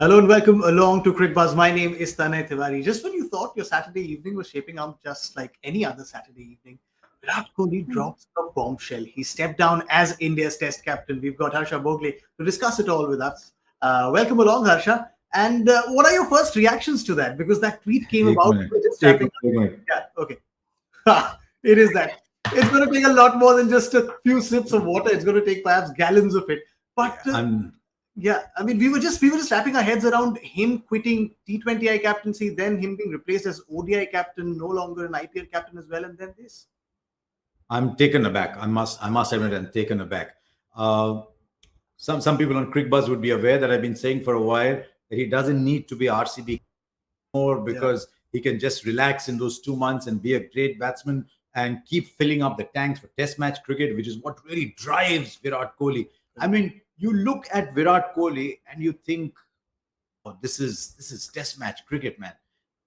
Hello and welcome along to Cricbuzz. My name is Tanay Tiwari. Just when you thought your Saturday evening was shaping up just like any other Saturday evening, Virat Kohli drops a bombshell. He stepped down as India's Test captain. We've got Harsha Bhogle to discuss it all with us. Welcome along, Harsha. And what are your first reactions to that? Because that tweet came एक about. Minute We're just एक wrapping up. Minute Yeah, okay. It is that. It's going to take a lot more than just a few sips of water. It's going to take perhaps gallons of it. But I'm yeah, I mean, we were just wrapping our heads around him quitting T20I captaincy, then him being replaced as ODI captain, no longer an IPL captain as well, and then this. I'm taken aback. I must admit I'm taken aback. Uh, some people on Cricbuzz would be aware that I've been saying for a while that he doesn't need to be RCB more Yeah, because he can just relax in those 2 months and be a great batsman and keep filling up the tanks for Test match cricket, which is what really drives Virat Kohli. I mean, you look at Virat Kohli and you think, oh, this is Test match cricket, man.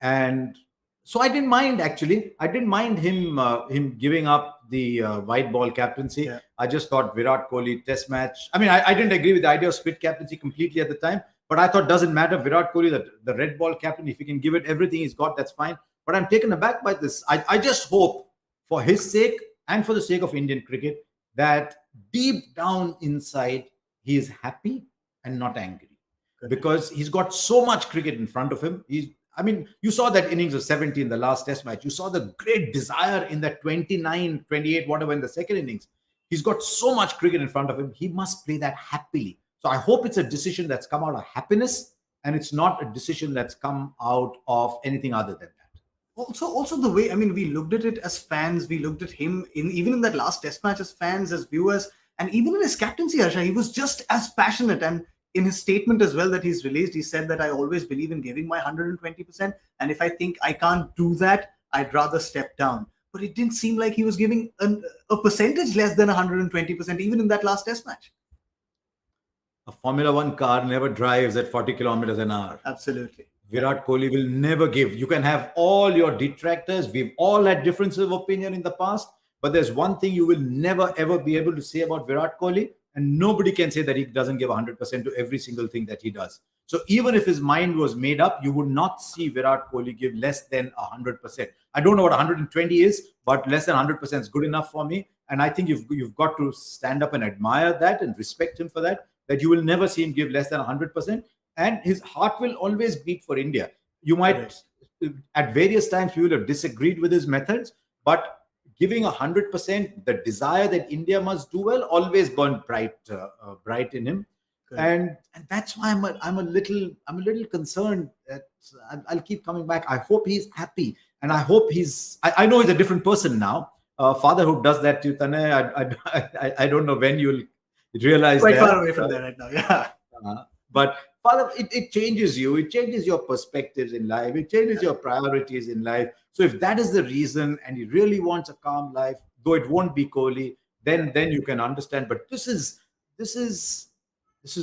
And so I didn't mind actually. I didn't mind him giving up the white ball captaincy. yeah, I just thought Virat Kohli Test match. I mean, I didn't agree with the idea of split captaincy completely at the time, but I thought doesn't matter. Virat Kohli, the red ball captain, if he can give it everything he's got, that's fine. But I'm taken aback by this. I just hope, for his sake and for the sake of Indian cricket, that deep down inside he is happy and not angry because he's got so much cricket in front of him. I mean, you saw that innings of 70 in the last Test match. You saw the great desire in that 29, 28, whatever in the second innings. He's got so much cricket in front of him. He must play that happily. So I hope it's a decision that's come out of happiness and it's not a decision that's come out of anything other than that. also the way, I mean, we looked at it as fans, we looked at him in even in that last Test match as fans, as viewers, and even in his captaincy, Harsha, he was just as passionate. And in his statement as well that he's released, he said that I always believe in giving my 120%, and if I think I can't do that, I'd rather step down. But it didn't seem like he was giving a percentage less than 120%, even in that last Test match. A Formula One car never drives at 40 kilometers an hour. Absolutely. Virat Kohli will never give. You can have all your detractors. We've all had differences of opinion in the past, but there's one thing you will never ever be able to say about Virat Kohli, and nobody can say that he doesn't give 100% to every single thing that he does. So even if his mind was made up, you would not see Virat Kohli give less than 100%. I don't know what 120 is, but less than 100% is good enough for me. And I think you've got to stand up and admire that and respect him for that. That you will never see him give less than 100%, and his heart will always beat for India. You might, at various times, you will have disagreed with his methods, but giving 100%, the desire that India must do well, always burned bright in him. And that's why I'm a little concerned that I'll keep coming back. I hope he's happy, and I hope I know he's a different person now. Fatherhood does that to you, Tanay. I don't know when you'll realize Quite that. far away from there right now. Yeah. But Father, it changes you. It changes your perspectives in life. It changes your priorities in life. So if that is the reason, and he really wants a calm life, though it won't be Kohli, then you can understand. But this is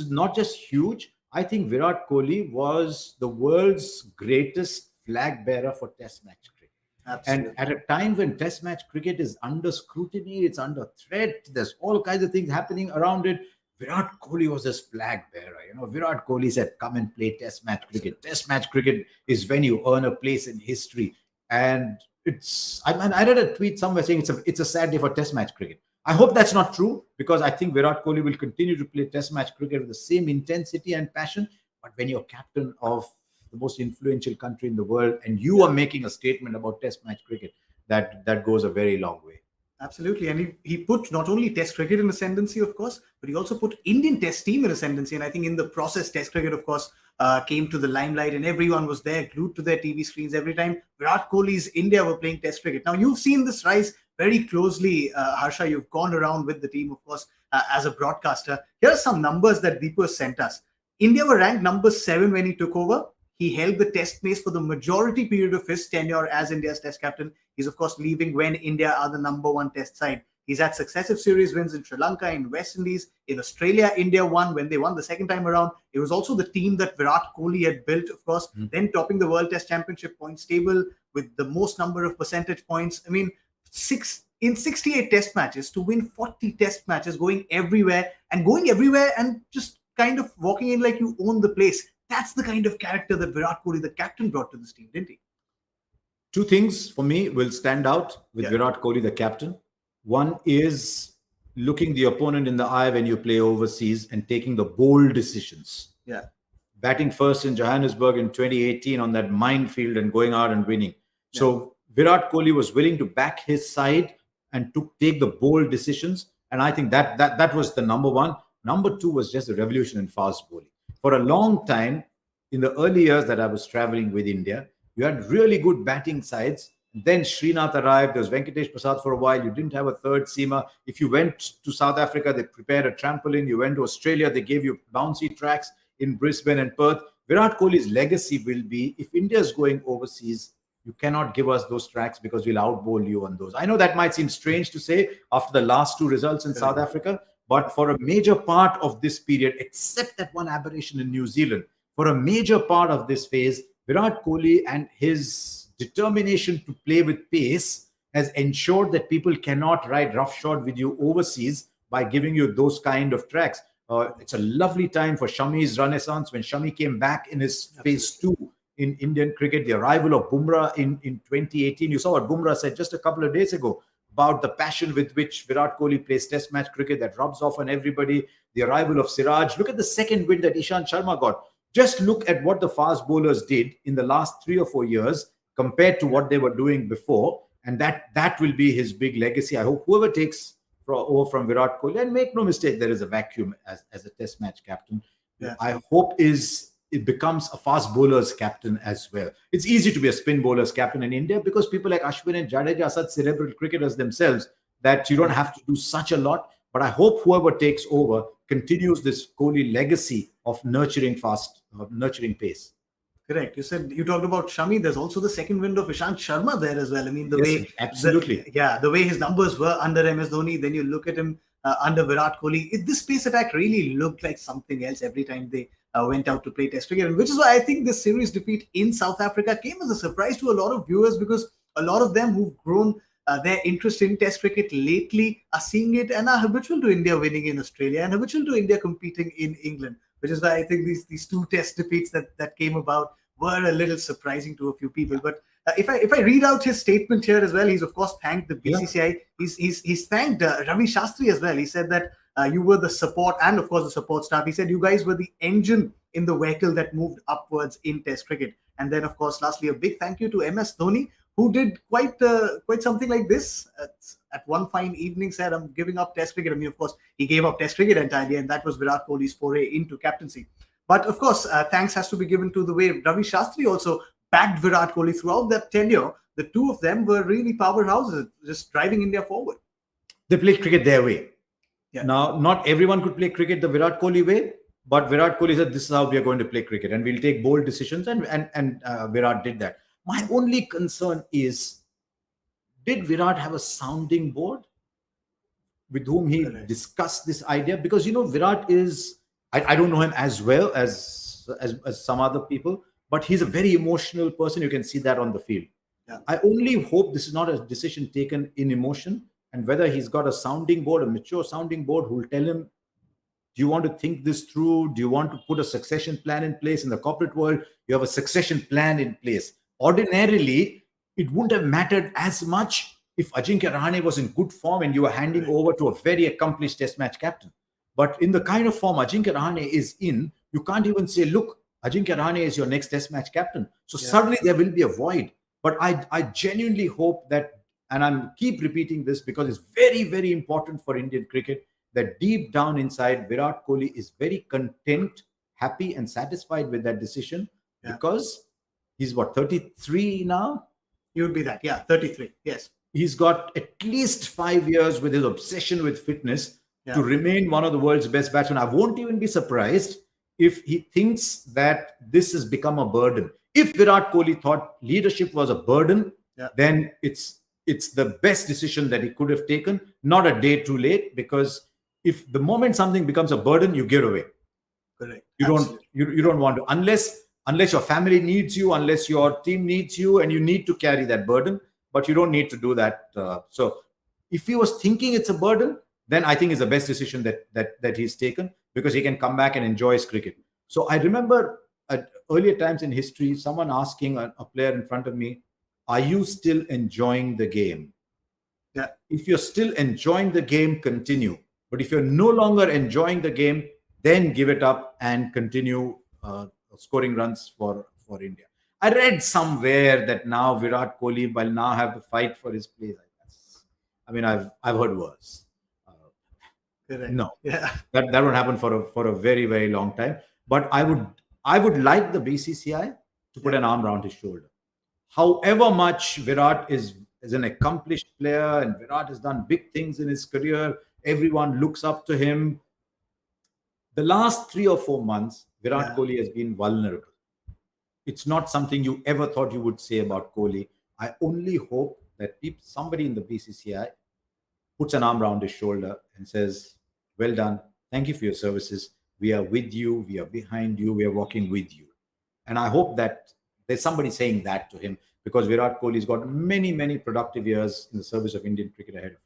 not just huge. I think Virat Kohli was the world's greatest flag bearer for Test match cricket. Absolutely. And at a time when Test match cricket is under scrutiny, it's under threat, there's all kinds of things happening around it. Virat Kohli was his flag bearer. Virat Kohli said, come and play Test match cricket. Test match cricket is when you earn a place in history. And I read a tweet somewhere saying it's a sad day for Test match cricket. I hope that's not true, because I think Virat Kohli will continue to play Test match cricket with the same intensity and passion. But when you're captain of the most influential country in the world and you are making a statement about Test match cricket, that goes a very long way. Absolutely. And he put not only Test cricket in ascendancy, of course, but he also put Indian Test team in ascendancy. And I think in the process, Test cricket, of course, came to the limelight, and everyone was there glued to their TV screens every time Virat Kohli's India were playing Test cricket. Now, you've seen this rise very closely, Harsha. You've gone around with the team, of course, as a broadcaster. Here are some numbers that Deepu sent us. India were ranked number 7 when he took over. He held the Test pace for the majority period of his tenure as India's Test captain. He's, of course, leaving when India are the number 1 Test side. He's had successive series wins in Sri Lanka, in West Indies, in Australia. India won when they won the second time around. It was also the team that Virat Kohli had built, of course, then topping the World Test Championship points table with the most number of percentage points. I mean, 68 Test matches to win 40 Test matches, going everywhere and just kind of walking in like you own the place. That's the kind of character that Virat Kohli, the captain, brought to this team, didn't he? Two things for me will stand out with Yeah. Virat Kohli, the captain. One is looking the opponent in the eye when you play overseas and taking the bold decisions. Yeah. Batting first in Johannesburg in 2018 on that minefield and going out and winning. So Virat Kohli was willing to back his side and to take the bold decisions. And I think that was the number one. Number two was just the revolution in fast bowling. For a long time, in the early years that I was traveling with India, you had really good batting sides. Then Srinath arrived. There was Venkatesh Prasad for a while. You didn't have a third seamer. If you went to South Africa, they prepared a trampoline. You went to Australia, they gave you bouncy tracks in Brisbane and Perth. Virat Kohli's legacy will be, if India is going overseas, you cannot give us those tracks because we'll outbowl you on those. I know that might seem strange to say after the last two results in South Africa, but for a major part of this period, except that one aberration in New Zealand, for a major part of this phase, Virat Kohli and his determination to play with pace has ensured that people cannot ride roughshod with you overseas by giving you those kind of tracks. It's a lovely time for Shami's renaissance when Shami came back in his phase two in Indian cricket. The arrival of Bumrah in 2018. You saw what Bumrah said just a couple of days ago about the passion with which Virat Kohli plays test match cricket that rubs off on everybody. The arrival of Siraj. Look at the second win that Ishant Sharma got. Just look at what the fast bowlers did in the last 3 or 4 years compared to what they were doing before. And that will be his big legacy. I hope whoever takes over from Virat Kohli, and make no mistake, there is a vacuum as a test match captain. Yeah. I hope it becomes a fast bowler's captain as well. It's easy to be a spin bowler's captain in India because people like Ashwin and Jadeja are such cerebral cricketers themselves that you don't have to do such a lot. But I hope whoever takes over continues this Kohli legacy of nurturing pace. Correct. You talked about Shami. There's also the second wind of Ishant Sharma there as well. I mean, absolutely. The way his numbers were under MS Dhoni, then you look at him under Virat Kohli. This pace attack really looked like something else every time they went out to play Test cricket, and which is why I think this series defeat in South Africa came as a surprise to a lot of viewers, because a lot of them who've grown their interest in Test cricket lately are seeing it and are habitual to India winning in Australia and habitual to India competing in England, which is why I think these two Test defeats that came about were a little surprising to a few people. But if I read out his statement here as well, he's of course thanked the BCCI. Yeah. He's thanked Ravi Shastri as well. He said that you were the support and of course the support staff. He said you guys were the engine in the vehicle that moved upwards in Test cricket. And then of course, lastly, a big thank you to MS Dhoni, who did quite something like this. At one fine evening said, I'm giving up Test cricket. I mean, of course, he gave up Test cricket entirely, and that was Virat Kohli's foray into captaincy. But of course, thanks has to be given to the way Ravi Shastri also backed Virat Kohli throughout that tenure. The two of them were really powerhouses, just driving India forward. They played cricket their way. Yeah. Now, not everyone could play cricket the Virat Kohli way, but Virat Kohli said, this is how we are going to play cricket, and we'll take bold decisions, and Virat did that. My only concern is, did Virat have a sounding board with whom he discussed this idea? Because, Virat is, I don't know him as well as some other people, but he's a very emotional person. You can see that on the field. Yeah. I only hope this is not a decision taken in emotion, and whether he's got a sounding board, a mature sounding board, who will tell him, do you want to think this through? Do you want to put a succession plan in place? In the corporate world, you have a succession plan in place. Ordinarily, it wouldn't have mattered as much if Ajinkya Rahane was in good form and you were handing over to a very accomplished test match captain. But in the kind of form Ajinkya Rahane is in, you can't even say, look, Ajinkya Rahane is your next test match captain. So suddenly there will be a void. But I genuinely hope that, and I'm keep repeating this because it's very, very important for Indian cricket, that deep down inside, Virat Kohli is very content, happy and satisfied with that decision, because he's 33 now? He would be that, 33, yes. He's got at least 5 years with his obsession with fitness to remain one of the world's best batsmen. I won't even be surprised if he thinks that this has become a burden. If Virat Kohli thought leadership was a burden, then it's the best decision that he could have taken, not a day too late, because if the moment something becomes a burden, you give away. Correct. You don't want to, unless your family needs you, unless your team needs you, and you need to carry that burden, but you don't need to do that. So if he was thinking it's a burden, then I think it's the best decision that he's taken, because he can come back and enjoy his cricket. So I remember at earlier times in history, someone asking a player in front of me, "Are you still enjoying the game?" Yeah. If you're still enjoying the game, continue. But if you're no longer enjoying the game, then give it up and continue scoring runs for India. I read somewhere that now Virat Kohli will now have to fight for his place. I mean, I've heard worse. Uh, Correct. no, Yeah. that won't happen for a very very long time. But I would like the BCCI to put an arm around his shoulder. However much Virat is an accomplished player and Virat has done big things in his career, everyone looks up to him. The last 3 or 4 months, Virat Yeah. Kohli has been vulnerable. It's not something you ever thought you would say about Kohli. I only hope that somebody in the BCCI puts an arm around his shoulder and says, "Well done. Thank you for your services. We are with you. We are behind you. We are walking with you." And I hope that there's somebody saying that to him, because Virat Kohli's got many, many productive years in the service of Indian cricket ahead of him.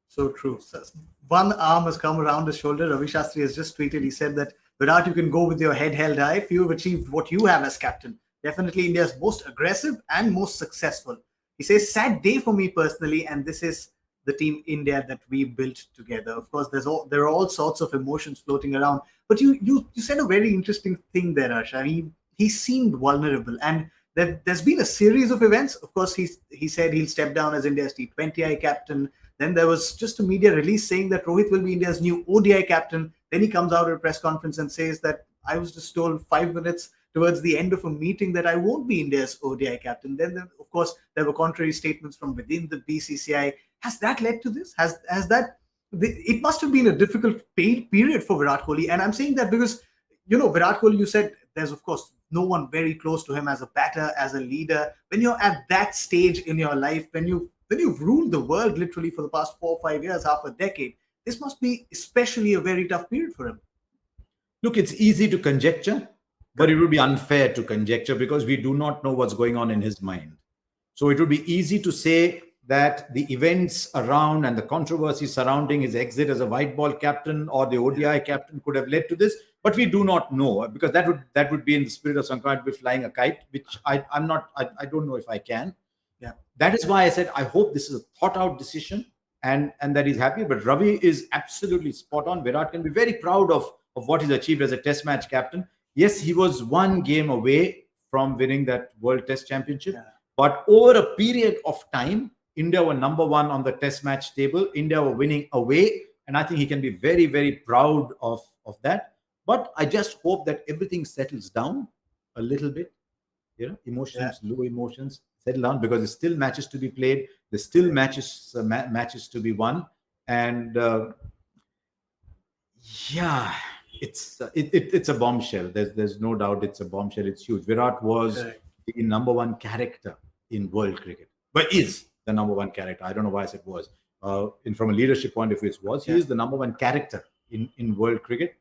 So true. So one arm has come around his shoulder. Ravi Shastri has just tweeted. He said that, Virat, you can go with your head held high if you've achieved what you have as captain. Definitely India's most aggressive and most successful. He says, sad day for me personally, and this is the team India that we built together. Of course, there are all sorts of emotions floating around. But you said a very interesting thing there, Harsha. He seemed vulnerable, and there's been a series of events. Of course, he said he'll step down as India's T20I captain. Then there was just a media release saying that Rohit will be India's new ODI captain. Then he comes out at a press conference and says that I was just told 5 minutes towards the end of a meeting that I won't be India's ODI captain. Then, of course, there were contrary statements from within the BCCI. Has that led to this? Has that? It must have been a difficult period for Virat Kohli. And I'm saying that because, Virat Kohli, you said there's, of course, no one very close to him as a batter, as a leader. When you're at that stage in your life, when you've ruled the world literally for the past 4 or 5 years, half a decade, this must be especially a very tough period for him. Look, it's easy to conjecture, but it would be unfair to conjecture because we do not know what's going on in his mind. So it would be easy to say that the events around and the controversy surrounding his exit as a white ball captain or the ODI captain could have led to this, but we do not know, because that would be in the spirit of some kind of flying a kite, which I don't know if I can. Yeah. That is why I said I hope this is a thought out decision and that he's happy. But Ravi is absolutely spot on. Virat can be very proud of what he's achieved as a test match captain. Yes, he was one game away from winning that World Test Championship. Yeah. But over a period of time, India were number one on the test match table. India were winning away. And I think he can be very, very proud of that. But I just hope that everything settles down a little bit. Emotions, low emotions, settle down, because there's still matches to be played. There's still matches to be won. And it's a bombshell. There's no doubt it's a bombshell. It's huge. Virat was the number one character in world cricket, but is the number one character. I don't know why I said was. From a leadership point of view, it was. He is the number one character in world cricket.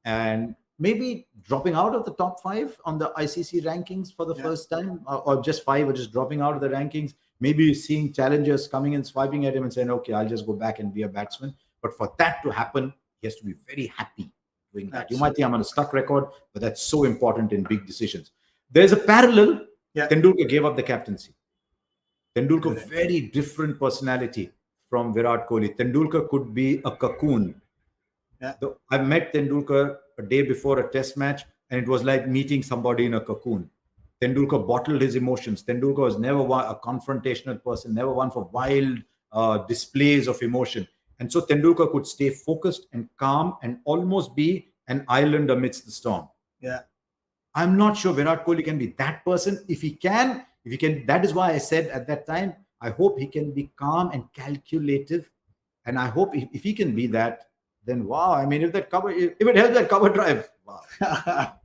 And maybe dropping out of the top 5 on the ICC rankings for the first time, or just 5, or just dropping out of the rankings. Maybe seeing challengers coming and swiping at him and saying, okay, I'll just go back and be a batsman. But for that to happen, he has to be very happy doing that. Absolutely. You might think I'm on a stuck record, but that's so important in big decisions. There's a parallel. Tendulkar gave up the captaincy. Tendulkar, very different personality from Virat Kohli. Tendulkar could be a cocoon. I've met Tendulkar a day before a test match, and it was like meeting somebody in a cocoon. Tendulkar bottled his emotions. Tendulkar was never a confrontational person, never one for wild displays of emotion. And so Tendulkar could stay focused and calm and almost be an island amidst the storm. Yeah. I'm not sure Virat Kohli can be that person. If he can, that is why I said at that time, I hope he can be calm and calculative. And I hope if he can be that, then wow, I mean, if it helps that cover drive, wow.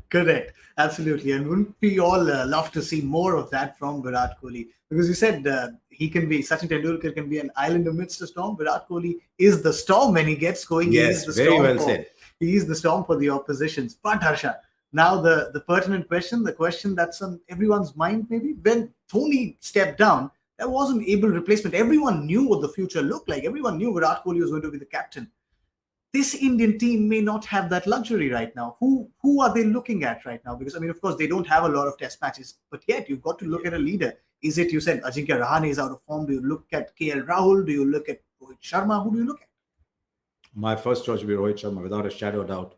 Correct. Absolutely. And wouldn't we all love to see more of that from Virat Kohli? Because you said Sachin Tendulkar can be an island amidst a storm. Virat Kohli is the storm when he gets going. Yes, very well said. He is the storm for the oppositions. But Harsha, now the pertinent question, the question that's on everyone's mind maybe, when Dhoni stepped down, there wasn't able replacement. Everyone knew what the future looked like. Everyone knew Virat Kohli was going to be the captain. this Indian team may not have that luxury right now. Who are they looking at right now? Because, I mean, of course, they don't have a lot of test matches, but yet you've got to look at a leader. Is it, you said, Ajinkya Rahane is out of form? Do you look at KL Rahul? Do you look at Rohit Sharma? Who do you look at? My first choice would be Rohit Sharma, without a shadow of doubt.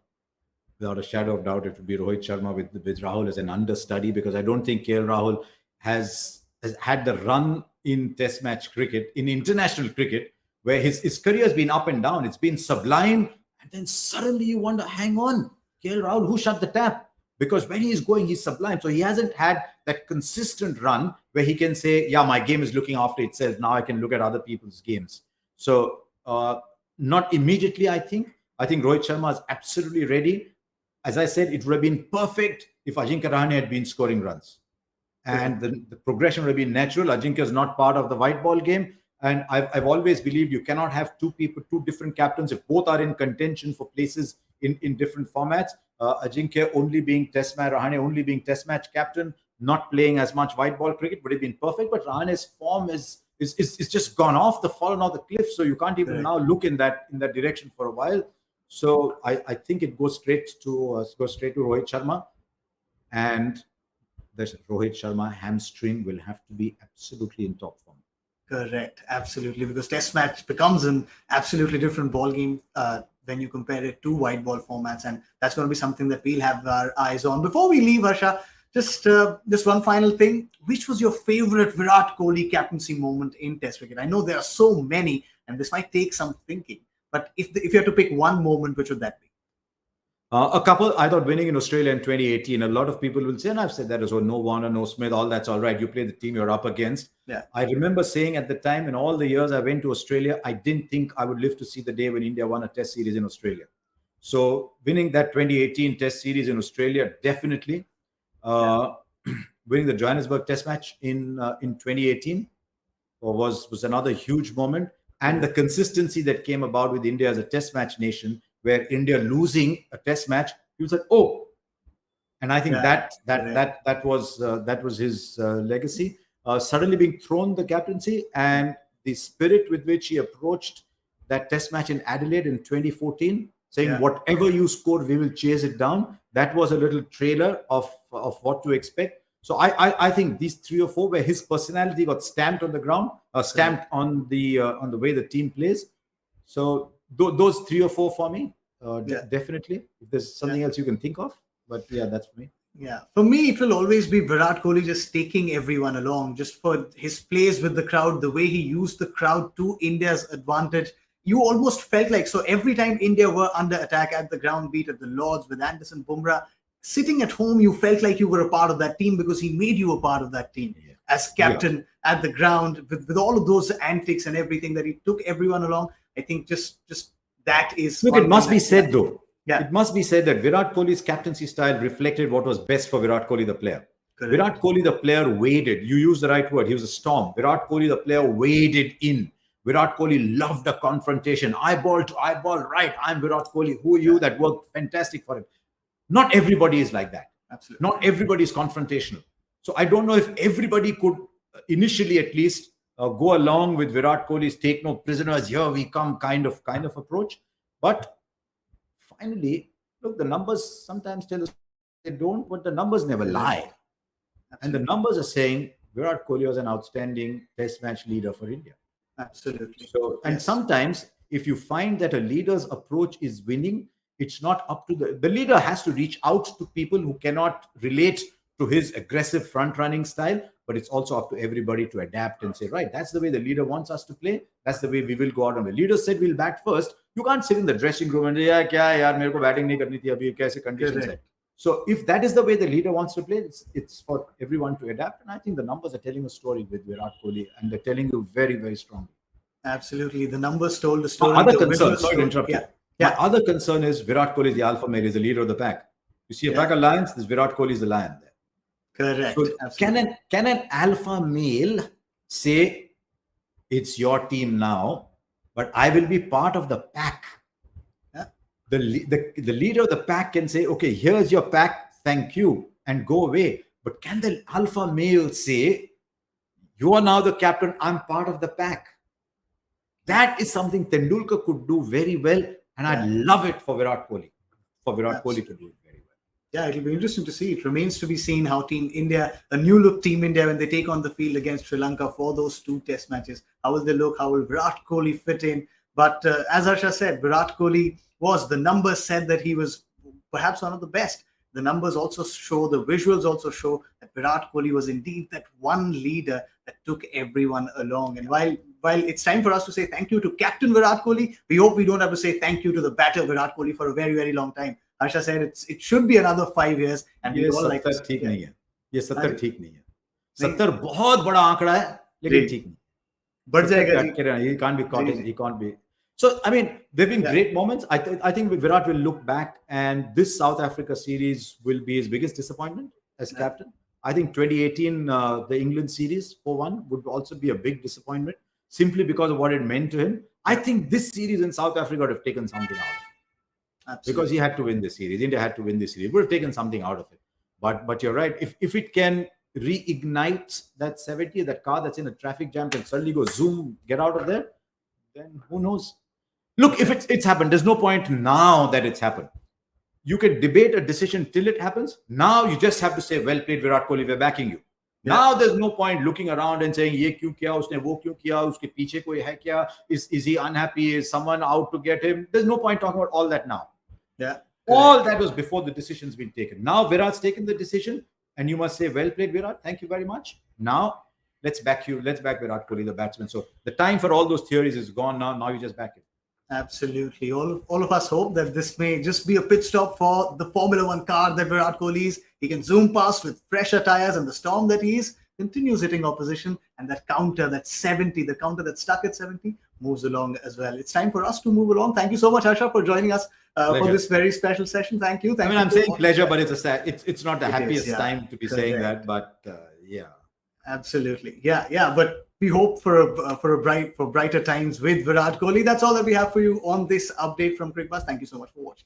Without a shadow of doubt, it would be Rohit Sharma with Rahul as an understudy, because I don't think KL Rahul has had the run in test match cricket, in international cricket, where his career has been up and down. It's been sublime. And then suddenly you wonder, hang on, KL Rahul, who shut the tap? Because when he's going, he's sublime. So he hasn't had that consistent run where he can say, yeah, my game is looking after itself. Now I can look at other people's games. So not immediately, I think. I think Rohit Sharma is absolutely ready. As I said, it would have been perfect if Ajinkya Rahane had been scoring runs. And the progression would have been natural. Ajinkya is not part of the white ball game. And I've always believed you cannot have two different captains if both are in contention for places in different formats. Ajinkya only being test match, Rahane only being test match captain, not playing as much white ball cricket would have been perfect. But Rahane's form is just gone off fallen off the cliff. So you can't even now look in that direction for a while. So I think it goes straight to Rohit Sharma, and the Rohit Sharma hamstring will have to be absolutely in top form. Correct, absolutely, because test match becomes an absolutely different ball game when you compare it to white ball formats, and that's going to be something that we'll have our eyes on. Before we leave, Harsha, just one final thing. Which was your favorite Virat Kohli captaincy moment in Test cricket? I know there are so many, and this might take some thinking. But if you had to pick one moment, which would that be? A couple. I thought winning in Australia in 2018. A lot of people will say, and I've said that as well, no Warner, no Smith, all that's all right. You play the team you're up against. Yeah. I remember saying at the time, in all the years I went to Australia, I didn't think I would live to see the day when India won a Test series in Australia. So winning that 2018 Test series in Australia, definitely. Winning the Johannesburg Test match in 2018 was another huge moment. And the consistency that came about with India as a test match nation, where India losing a test match, he was like, oh. And I think that was his legacy. Suddenly being thrown the captaincy, and the spirit with which he approached that test match in Adelaide in 2014, saying, whatever you score, we will chase it down. That was a little trailer of what to expect. So I think these three or four, where his personality got stamped on the ground, stamped on the way the team plays. So those three or four for me, definitely. If there's something else you can think of, but yeah, that's for me. Yeah, for me, it will always be Virat Kohli just taking everyone along, just for his plays with the crowd, the way he used the crowd to India's advantage. You almost felt like, so every time India were under attack at the ground beat at the Lords with Anderson, Bumrah, sitting at home, you felt like you were a part of that team because he made you a part of that team as captain at the ground with all of those antics and everything that he took everyone along. I think just that is. Look, it must be said though. Yeah. It must be said that Virat Kohli's captaincy style reflected what was best for Virat Kohli, the player. Correct. Virat Kohli, the player, waded. You used the right word. He was a storm. Virat Kohli, the player, waded in. Virat Kohli loved the confrontation. Eyeball to eyeball, right? I'm Virat Kohli. Who are you? That worked fantastic for him. Not everybody is like that. Absolutely. Not everybody is confrontational. So I don't know if everybody could, initially at least, go along with Virat Kohli's take no prisoners, here we come kind of approach. But finally, look, the numbers sometimes tell us they don't, but the numbers never lie. Absolutely. And the numbers are saying Virat Kohli was an outstanding test match leader for India. Absolutely. So, and sometimes if you find that a leader's approach is winning, it's not up to the leader has to reach out to people who cannot relate to his aggressive front-running style, but it's also up to everybody to adapt and say, right, that's the way the leader wants us to play. That's the way we will go out. And the leader said we'll bat first. You can't sit in the dressing room and say, yeah, kya yaar, mere ko batting nahi karni thi, abhi kaise conditions hai. So if that is the way the leader wants to play, it's for everyone to adapt. And I think the numbers are telling a story with Virat Kohli, and they're telling you very, very strongly. Absolutely. The numbers told the story. Other concern, sorry to interrupt you. Yeah. My other concern is Virat Kohli is the alpha male, is the leader of the pack. You see a pack of lions, this Virat Kohli is the lion there. Correct. So can an alpha male say, it's your team now, but I will be part of the pack? Yeah. The leader of the pack can say, okay, here's your pack, thank you, and go away. But can the alpha male say, you are now the captain, I'm part of the pack? That is something Tendulkar could do very well, And I'd love it for Virat Kohli, Kohli to do it very well. Yeah, it'll be interesting to see. It remains to be seen how Team India, a new look Team India, when they take on the field against Sri Lanka for those 2 test matches, how will they look? How will Virat Kohli fit in? But as Harsha said, Virat Kohli the numbers said that he was perhaps one of the best. The numbers also show, the visuals also show that Virat Kohli was indeed that one leader that took everyone along. And while it's time for us to say thank you to Captain Virat Kohli, we hope we don't have to say thank you to the batter Virat Kohli for a very, very long time. Harsha said it should be another 5 years. And we all like to say, ठीक नहीं है. ये 70 ठीक नहीं है. 70 बहुत बड़ा आंकड़ा है, लेकिन ठीक नहीं. बढ़ जाएगा. He can't be caught. He can't be. So, I mean, there have been great moments. I think Virat will look back, and this South Africa series will be his biggest disappointment as captain. I think 2018, the England series, for one, would also be a big disappointment, simply because of what it meant to him. I think this series in South Africa would have taken something out of it. Absolutely. Because he had to win the series. India had to win the series. It would have taken something out of it. But you're right. If it can reignite that 70, that car that's in a traffic jam can suddenly go zoom, get out of there, then who knows? Look, if it's happened, there's no point now that it's happened. You can debate a decision till it happens. Now you just have to say, well played, Virat Kohli, we're backing you. Yeah. Now there's no point looking around and saying, ye kyun kiya, usne wo kyun kiya, uske piche koi hai kya, is he unhappy, is someone out to get him? There's no point talking about all that now. Yeah. All that was before the decision's been taken. Now Virat's taken the decision, and you must say, well played, Virat, thank you very much. Now let's back you, let's back Virat Kohli, the batsman. So the time for all those theories is gone now. Now you just back him. Absolutely. All of us hope that this may just be a pit stop for the Formula One car that Virat Kohli is. He can zoom past with fresher tires, and the storm that he is continues hitting opposition, and that counter, that 70, the counter that's stuck at 70, moves along as well. It's time for us to move along. Thank you so much, Harsha, for joining us for this very special session. Thank you. I'm saying pleasure, but it's not the happiest time to be saying that, but yeah. Absolutely. Yeah. But we hope for brighter times with Virat Kohli. That's all that we have for you on this update from Cricbuzz. Thank you so much for watching.